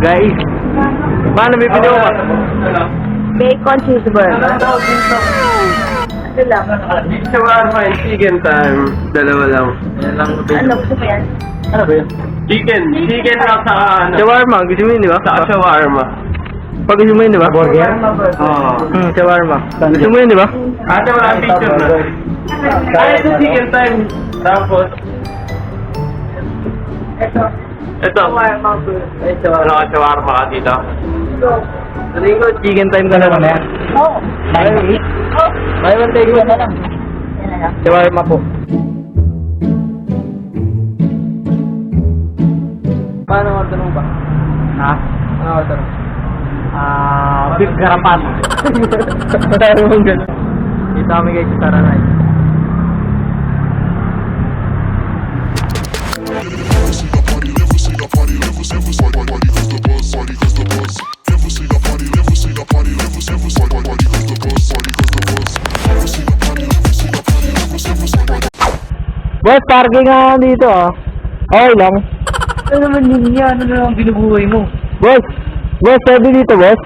guys. Paano may video ka? Bacon cheeseburger. Ano lang? Shawarma and chicken time. Dalawa lang. Yan lang. Ano? Gusto mo yan? Ano ba yun? Chicken lang sa ano. Shawarma, gusto mo yun, di ba? Sa shawarma. Pag gusto mo yun, di ba? Burger? Oo. Shawarma. Gusto mo yun, di ba? Ate, wala ang picture na. Ay, ito chicken time. Tapos, ito. Shawarma. Ano ka shawarma ka dito? Sabihin ko, chicken time ka naman yan. Oo. May one take one na lang. Yan na lang. Shawarma po. Paano order mo ba? Ha? Ano order mo? Beef garapan. Tayo mo gano'n. Dito kami kay Chitaranay. Boss, parking nga dito ah. Okay lang. Ano naman yun yan? Ano naman binubuhay mo? Boss, pwede dito boss?